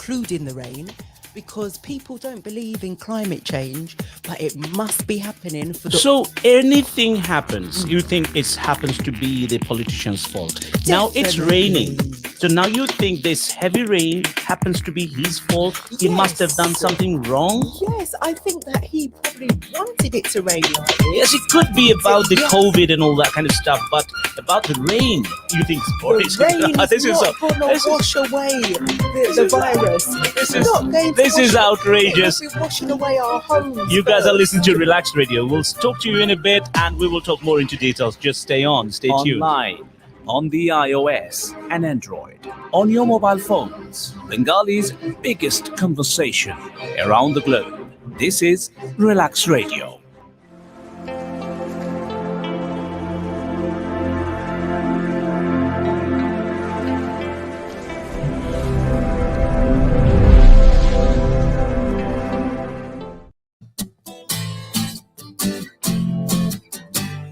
including the rain, because people don't believe in climate change, but it must be happening for the. So anything happens, you think it happens to be the politician's fault. Now it's raining. Definitely. So now you think this heavy rain happens to be his fault. He must have done Yes. something wrong. Yes, I think that he probably wanted it to rain like this. Yes, it could be about the Yes. COVID and all that kind of stuff, but about the rain, you think Boris? The rain is this is not going this to is wash away the virus. this It's is not going to this wash is it. outrageous. It will be washing away our homes. You guys are first. listening to Relaxed Radio. We'll talk to you in a bit, and we will talk more into details. Just stay on, stay tuned. Online, on the iOS and Android, on your mobile phones, Bengali's biggest conversation around the globe. This is Relax Radio.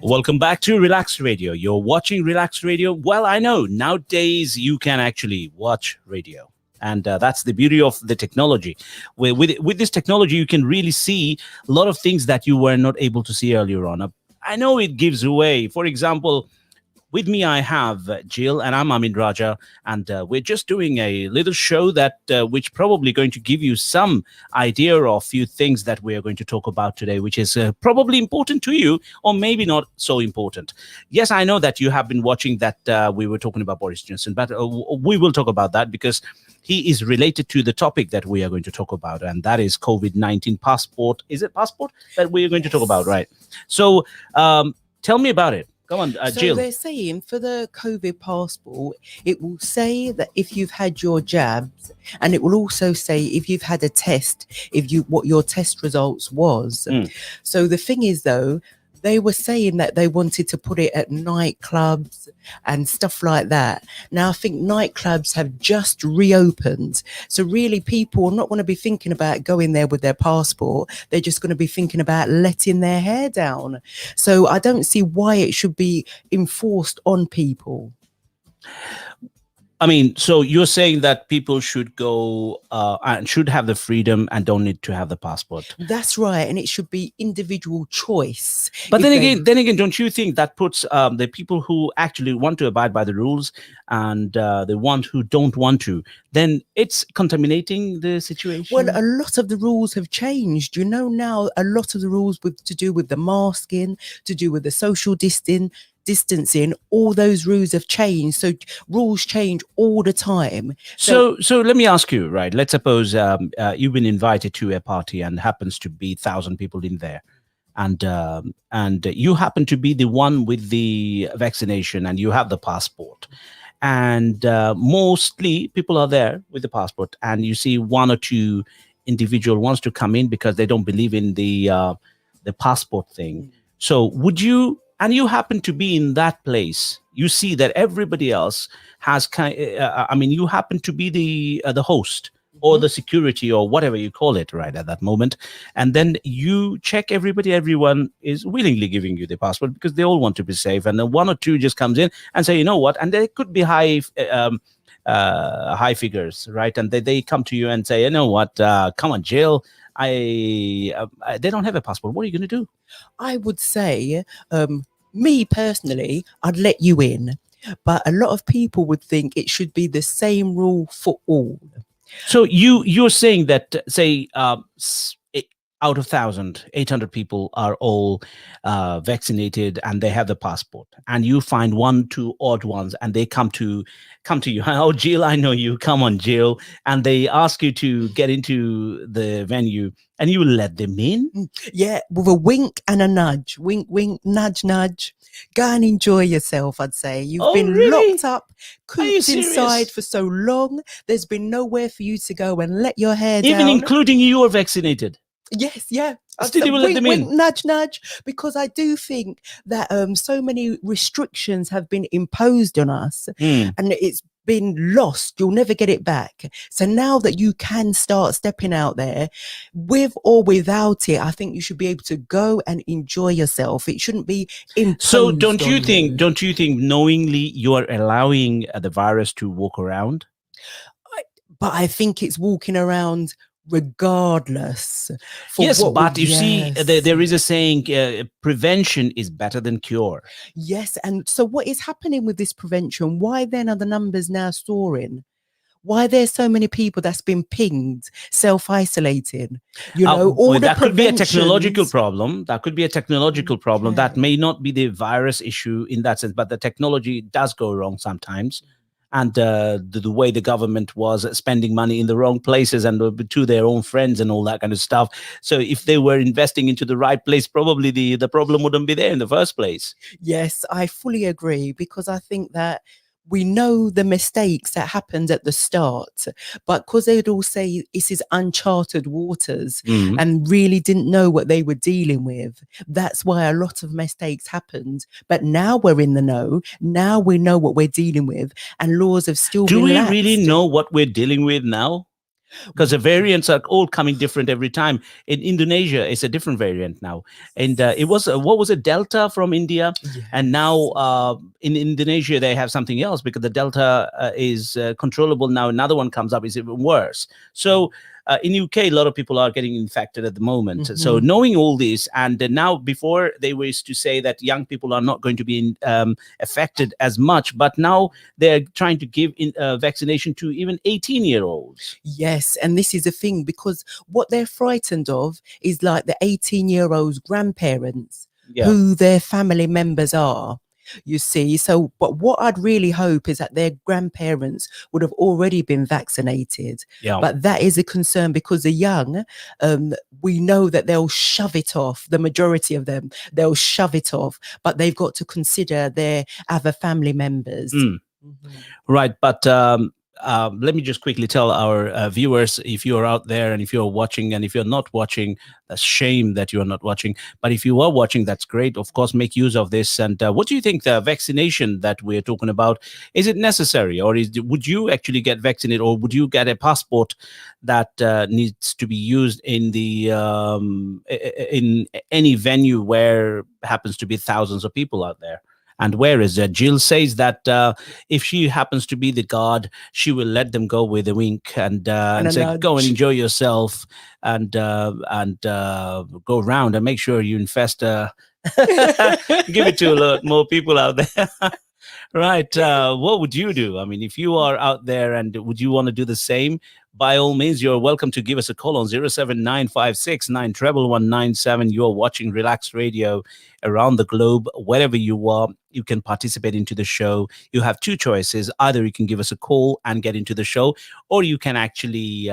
Welcome back to Relaxed Radio. You're watching Relaxed Radio. Well, I know nowadays you can actually watch radio. And that's the beauty of the technology. With this technology, you can really see a lot of things that you were not able to see earlier on. I know it gives away. For example, with me, I have Jill, and I'm Amin Raja, and we're just doing a little show that which probably going to give you some idea of a few things that we are going to talk about today, which is probably important to you, or maybe not so important. Yes, I know that you have been watching that we were talking about Boris Johnson, but we will talk about that because he is related to the topic that we are going to talk about, and that is COVID-19 passport. Is it passport that we are going to talk about, right? So tell me about it. Come on, So Jill. they're saying for the COVID passport, it will say that if you've had your jabs, and it will also say if you've had a test, what your test results was. So the thing is, though, they were saying that they wanted to put it at nightclubs and stuff like that. Now, I think nightclubs have just reopened. So really, people are not going to be thinking about going there with their passport. They're just going to be thinking about letting their hair down. So I don't see why it should be enforced on people. I mean, so you're saying that people should go and should have the freedom and don't need to have the passport. That's right. And it should be individual choice. But If then again, don't you think that puts the people who actually want to abide by the rules and the ones who don't want to, then it's contaminating the situation? Well, a lot of the rules have changed. You know, now a lot of the rules to do with the masking, to do with the social distancing, all those rules have changed. So rules change all the time. So let me ask you, right? Let's suppose you've been invited to a party and happens to be 1,000 people in there, and you happen to be the one with the vaccination and you have the passport, and mostly people are there with the passport, and you see one or two individual wants to come in because they don't believe in the passport thing. So would you? And you happen to be in that place. You see that everybody else has you happen to be the host or the security or whatever you call it right at that moment. And then you check everyone is willingly giving you the passport because they all want to be safe. And then one or two just comes in and say, you know what? And there could be high figures, right? And they come to you and say, you know what? Come on, Jill. They don't have a passport. What are you going to do? I would say, me personally, I'd let you in. But a lot of people would think it should be the same rule for all. So you're saying that, say, out of 1,800 people are all vaccinated and they have the passport, and you find one, two odd ones, and they come to you. Oh, Jill, I know you. Come on, Jill. And they ask you to get into the venue, and you let them in? Yeah, with a wink and a nudge. Wink, wink, nudge, nudge. Go and enjoy yourself, I'd say. You've been really? locked up, Are you cooped inside serious? for so long. There's been nowhere for you to go and let your hair Even down. including you are vaccinated? Yes, yeah. Still you will let them wink, in? nudge, nudge, because I do think that so many restrictions have been imposed on us, and it's been lost. You'll never get it back. So now that you can start stepping out there, with or without it, I think you should be able to go and enjoy yourself. It shouldn't be imposed. So don't you on think knowingly you are allowing the virus to walk around? but I think it's walking around regardless. For Yes, what but we, you see, yes. there is a saying, prevention is better than cure. Yes, and so what is happening with this prevention? Why then are the numbers now soaring? Why there's so many people that's been pinged, self-isolating? You know, all Well, the that could be a technological preventions. problem. That could be a technological problem. That Okay. may not be the virus issue in that sense, but the technology does go wrong sometimes. And the way the government was spending money in the wrong places and to their own friends and all that kind of stuff. So if they were investing into the right place, probably the problem wouldn't be there in the first place. Yes, I fully agree, because I think that we know the mistakes that happened at the start, but because they'd all say this is uncharted waters Mhm. and really didn't know what they were dealing with. That's why a lot of mistakes happened. But now we're in the know. Now we know what we're dealing with, and laws have still Do been we really laxed. know what we're dealing with now? Because the variants are all coming different every time. In Indonesia, it's a different variant now, and it was what was it, Delta from India, and now Yes. in Indonesia they have something else because the Delta is controllable now. Another one comes up, is even worse. So. In UK, a lot of people are getting infected at the moment. So Mhm. knowing all this, and now before they used to say that young people are not going to be affected as much, but now they're trying to give vaccination to even 18-year-olds. Yes, and this is a thing, because what they're frightened of is like the 18-year-olds' grandparents, Yeah. who their family members are. You see, so but what I'd really hope is that their grandparents would have already been vaccinated. Yeah. But that is a concern, because the young, we know that they'll shove it off. The majority of them, they'll shove it off, but they've got to consider their other family members. Mm. Mhm. Right. But let me just quickly tell our viewers, if you're out there and if you're watching, and if you're not watching, that's shame that you are not watching. But if you are watching, that's great. Of course, make use of this. And what do you think the vaccination that we're talking about, is it necessary, or would you actually get vaccinated, or would you get a passport that needs to be used in the in any venue where happens to be thousands of people out there? And where is it? Jill says that if she happens to be the guard, she will let them go with a wink and And a say, "Go and nudge. enjoy yourself and go around and make sure you infest." Give it to a lot more people out there. Right. What would you do? I mean, if you are out there, and would you want to do the same? By all means, you're welcome to give us a call on 07956911197. You're watching Relax Radio around the globe. Wherever you are, you can participate into the show. You have two choices. Either you can give us a call and get into the show, or you can actually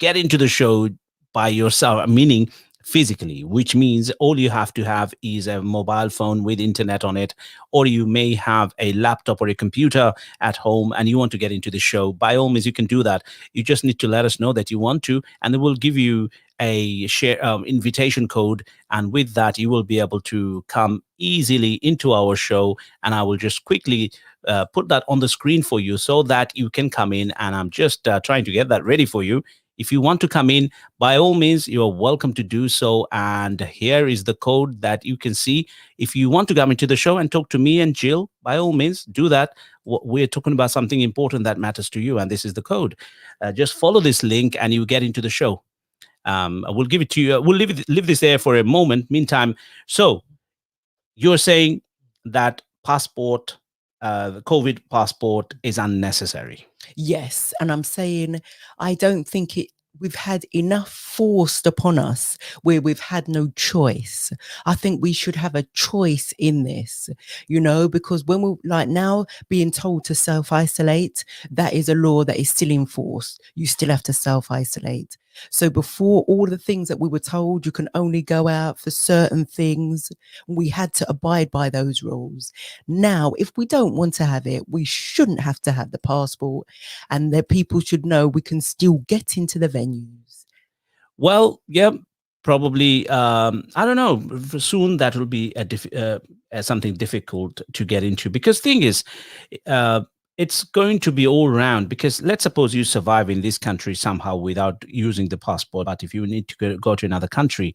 get into the show by yourself, meaning physically, which means all you have to have is a mobile phone with internet on it, or you may have a laptop or a computer at home and you want to get into the show. By all means, you can do that. You just need to let us know that you want to, and then we'll give you a share invitation code, and with that you will be able to come easily into our show, and I will just quickly put that on the screen for you so that you can come in, and I'm just trying to get that ready for you. If you want to come in, by all means, you're welcome to do so. And here is the code that you can see. If you want to come into the show and talk to me and Jill, by all means, do that. We're talking about something important that matters to you, and this is the code. Just follow this link and you get into the show. We'll give it to you. We'll leave this there for a moment. Meantime, so you're saying that passport, the COVID passport, is unnecessary. Yes, and I'm saying I don't think we've had enough forced upon us where we've had no choice. I think we should have a choice in this, because when we're like now being told to self-isolate, that is a law that is still in force. You still have to self-isolate. So before, all the things that we were told, you can only go out for certain things, we had to abide by those rules. Now, if we don't want to have it, we shouldn't have to have the passport, and that people should know we can still get into the venues. Well, yeah, probably. I don't know. Soon that will be something difficult to get into, because thing is, it's going to be all round. Because let's suppose you survive in this country somehow without using the passport, but if you need to go to another country,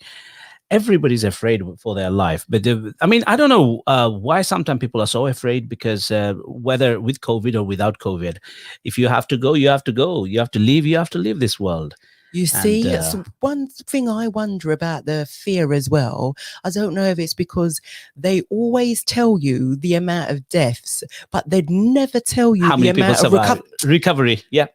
everybody's afraid for their life. But I mean, I don't know why sometimes people are so afraid, because whether with COVID or without COVID, if you have to go, you have to go. You have to leave this world. You see, so one thing I wonder about the fear as well, I don't know if it's because they always tell you the amount of deaths, but they'd never tell you how the many people amount of survive recovery. Yeah,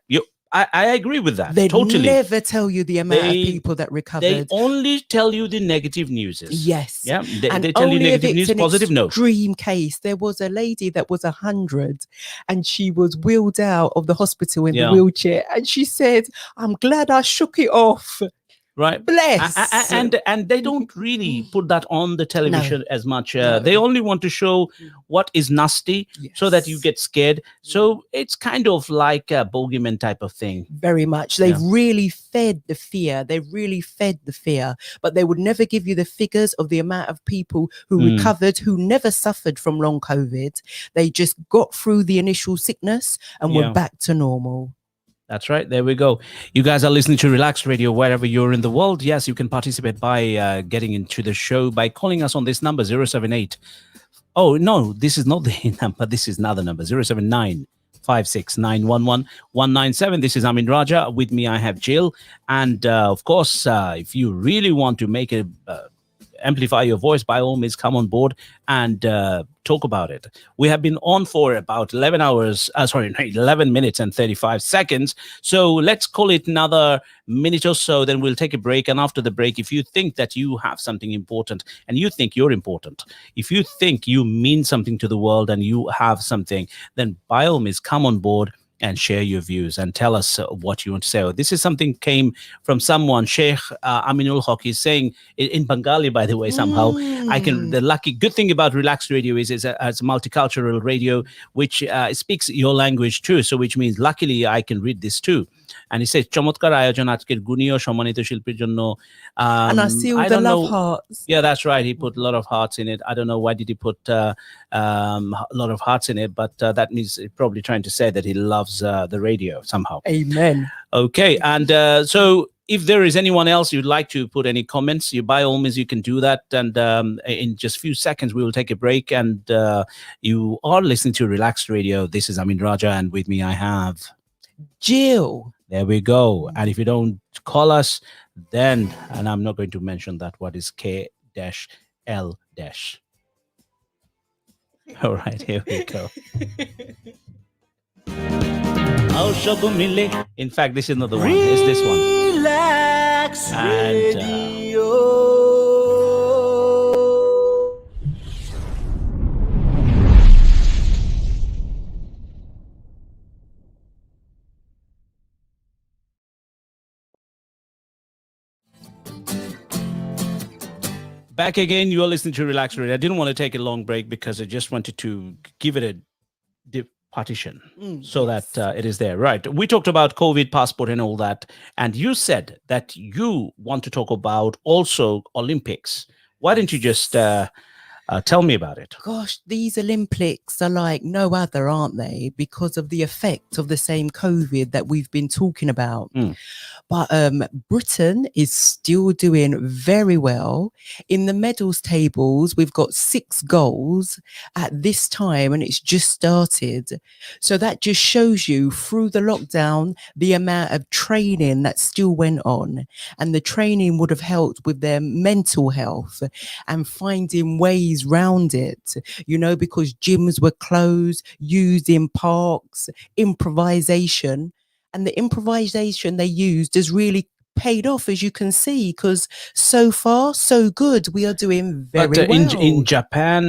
I agree with that. They'd totally. never tell you the amount of people that They recovered. only tell you the negative news. Yes. Yeah, And they tell you only if negative it's news, an positive no. extreme case. There was a lady that was 100 and she was wheeled out of the hospital in the wheelchair, and she said, "I'm glad I shook it off." Right. Bless. And they don't really put that on the television as much. No. They only want to show what is nasty, so that you get scared. So it's kind of like a bogeyman type of thing. Very much. They've really fed the fear. They've really fed the fear, but they would never give you the figures of the amount of people who recovered, who never suffered from long COVID. They just got through the initial sickness and were back to normal. That's right. There we go. You guys are listening to Relaxed Radio wherever you're in the world. Yes, you can participate by getting into the show by calling us on this number, 078. Oh, no, this is not the number. This is another number, 079 569 197. This is Amin Raja. With me, I have Jill. And of course, if you really want to make a amplify your voice, by all means, come on board and talk about it. We have been on for about 11 minutes and 35 seconds. So let's call it another minute or so. Then we'll take a break. And after the break, if you think that you have something important and you think you're important, if you think you mean something to the world and you have something, then by all means, come on board and share your views and tell us what you want to say. This is something came from someone, Sheikh Aminul Haq is saying in Bengali, by the way, somehow. The good thing about Relaxed Radio is it's a multicultural radio, which speaks your language too. So which means luckily I can read this too. And he says, চমৎকার আয়োজন আজকের গুণী ও সম্মানিত শিল্পীর জন্য. And I see all the love hearts. Yeah, that's right. He put a lot of hearts in it. I don't know why did he put a lot of hearts in it, but that means he's probably trying to say that he loves the radio somehow. Amen. Okay, and so if there is anyone else you'd like to put any comments, you by all means you can do that. And in just a few seconds we will take a break. And you are listening to Relaxed Radio. This is Amin Raja, and with me I have Jill. There we go. And if you don't call us, then, and I'm not going to mention that, what is K-L-. All right, here we go. In fact, this is not the one. It's this one. Relax Radio. Back again, you are listening to Relax Radio. I didn't want to take a long break because I just wanted to give it a partition so that it is there. Right. We talked about COVID passport and all that. And you said that you want to talk about also Olympics. Why don't you just tell me about it? Gosh, these Olympics are like no other, aren't they? Because of the effect of the same COVID that we've been talking about. But Britain is still doing very well. In the medals tables, we've got 6 goals at this time, and it's just started. So that just shows you through the lockdown, the amount of training that still went on. And the training would have helped with their mental health and finding ways round it, you know, because gyms were closed, used in parks, improvisation. And the improvisation they used has really paid off, as you can see, because so far, so good. We are doing very well. In Japan,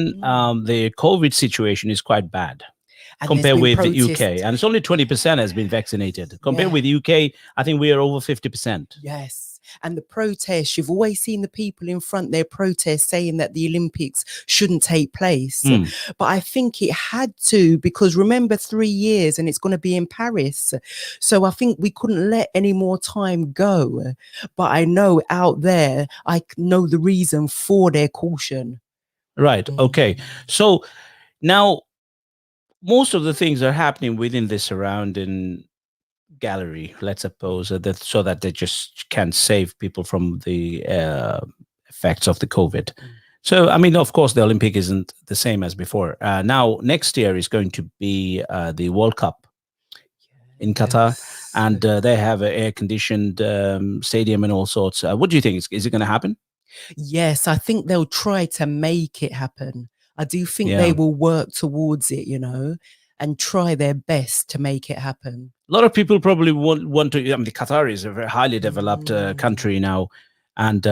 the COVID situation is quite bad. And compared with the UK. And it's only 20% has been vaccinated. Compared with the UK, I think we are over 50%. Yes. And the protests, you've always seen the people in front there protest saying that the Olympics shouldn't take place. But I think it had to, because remember 3 years and it's going to be in Paris. So I think we couldn't let any more time go. But I know out there, I know the reason for their caution. Right. Okay. So now most of the things are happening within this surrounding gallery, let's suppose, so that they just can save people from the effects of the COVID. So, I mean, of course, the Olympic isn't the same as before. Now, next year is going to be the World Cup in Qatar, and they have an air-conditioned stadium and all sorts. What do you think? Is it going to happen? Yes, I think they'll try to make it happen. I do think Yeah. they will work towards it, you know, and try their best to make it happen. A lot of people probably want to. I mean, Qatar is a very highly developed country now, and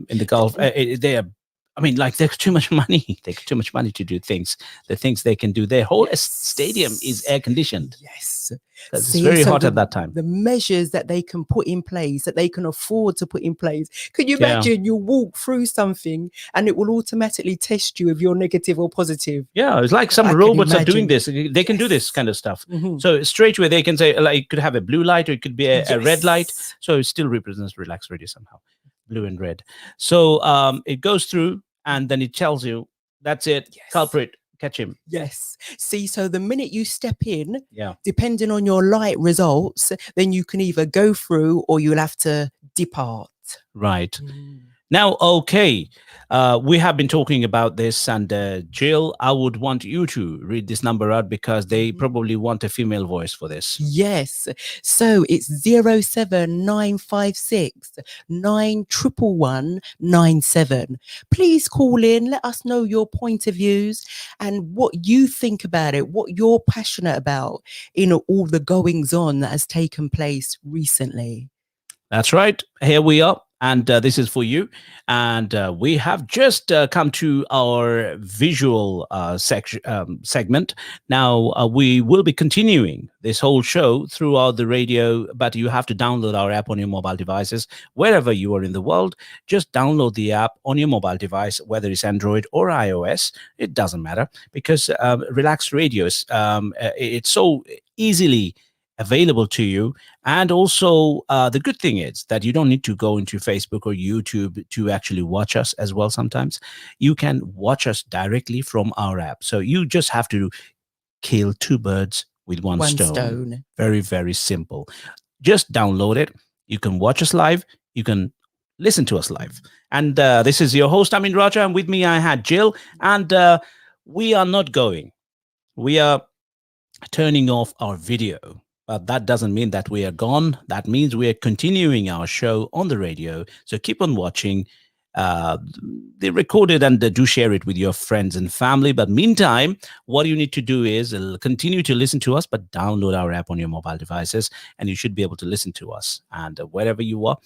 in the Gulf, they are. I mean, like, there's too much money. They got too much money to do things. The things they can do. Their whole stadium is air conditioned. Yes. It's very hot at that time. The measures that they can put in place, that they can afford to put in place. Can you imagine you walk through something and it will automatically test you if you're negative or positive? Yeah, it's like some robots are doing this. They can do this kind of stuff. So straight away they can say, like, it could have a blue light or it could be a red light. So it still represents Relax Radio somehow, blue and red. So it goes through and then it tells you, that's it, culprit, catch him. Yes. See, so the minute you step in, yeah, depending on your light results, then you can either go through or you'll have to depart. Right. Now, okay, we have been talking about this, and Jill, I would want you to read this number out because they probably want a female voice for this. Yes. So it's 07956 91197. Please call in. Let us know your point of views and what you think about it, what you're passionate about in all the goings on that has taken place recently. That's right. Here we are. And this is for you. And we have just come to our visual segment. Now, we will be continuing this whole show throughout the radio, but you have to download our app on your mobile devices. Wherever you are in the world, just download the app on your mobile device, whether it's Android or iOS. It doesn't matter, because Relax Radio is it's so easily available to you. And also the good thing is that you don't need to go into Facebook or YouTube to actually watch us as well. Sometimes you can watch us directly from our app. So you just have to kill two birds with one stone. Very, very simple. Just download it. You can watch us live. You can listen to us live. And this is your host, Amin Raja. And with me, I had Jill. And we are not going. We are turning off our video. But that doesn't mean that we are gone. That means we are continuing our show on the radio. So keep on watching. They recorded, and do share it with your friends and family. But meantime, what you need to do is continue to listen to us, but download our app on your mobile devices, and you should be able to listen to us. And wherever you are,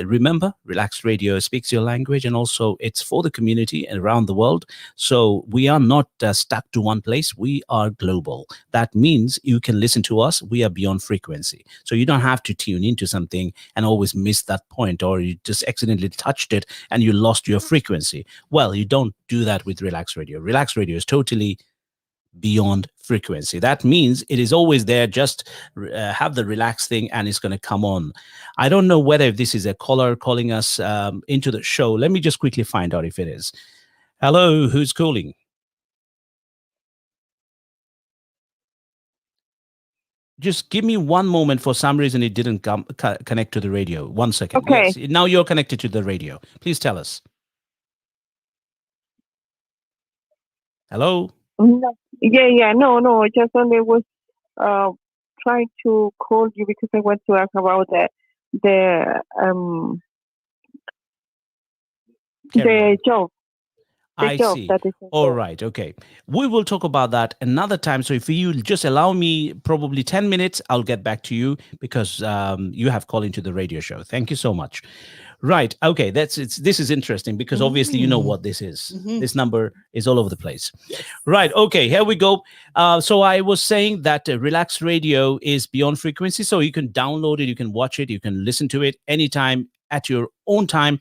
remember, Relax Radio speaks your language, and also it's for the community around the world. So we are not stuck to one place. We are global. That means you can listen to us. We are beyond frequency. So you don't have to tune into something and always miss that point, or you just accidentally touched it and you lost your frequency. Well, you don't do that with Relax Radio. Relax Radio is totally beyond frequency. That means it is always there. Just have the relax thing and it's going to come on. I don't know whether this is a caller calling us into the show. Let me just quickly find out if it is. Hello, who's calling? Just give me one moment. For some reason, it didn't connect to the radio. 1 second. Okay. Yes, now you're connected to the radio. Please tell us. Hello? No. No. Just only was trying to call you because I want to ask about the job. I see. All right. Okay. We will talk about that another time. So if you just allow me probably 10 minutes, I'll get back to you because you have called into the radio show. Thank you so much. Right. Okay. This is interesting because obviously you know what this is. This number is all over the place. Yes. Right. Okay. Here we go. So I was saying that Relax Radio is beyond frequency. So you can download it. You can watch it. You can listen to it anytime at your own time,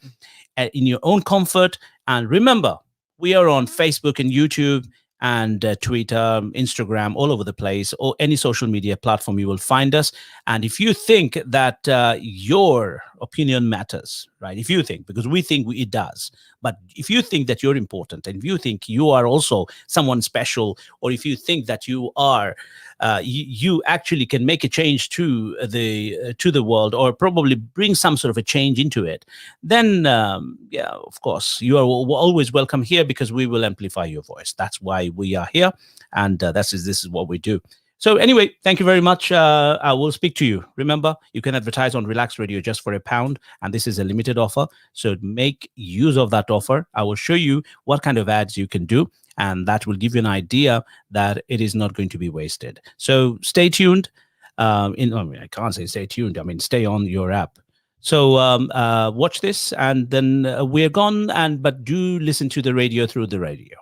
in your own comfort. And remember, we are on Facebook and YouTube and Twitter, Instagram, all over the place, or any social media platform you will find us. And if you think that your opinion matters, right? If you think, because we think it does, but if you think that you're important, and if you think you are also someone special, or if you think that you are, you actually can make a change to the world, or probably bring some sort of a change into it, then yeah, of course, you are always welcome here, because we will amplify your voice. That's why we are here, and this is what we do. So anyway, thank you very much. I will speak to you. Remember, you can advertise on Relax Radio just for £1, and this is a limited offer. So make use of that offer. I will show you what kind of ads you can do, and that will give you an idea that it is not going to be wasted. So stay tuned. I can't say stay tuned. I mean, stay on your app. So watch this, and then we're gone. But do listen to the radio through the radio.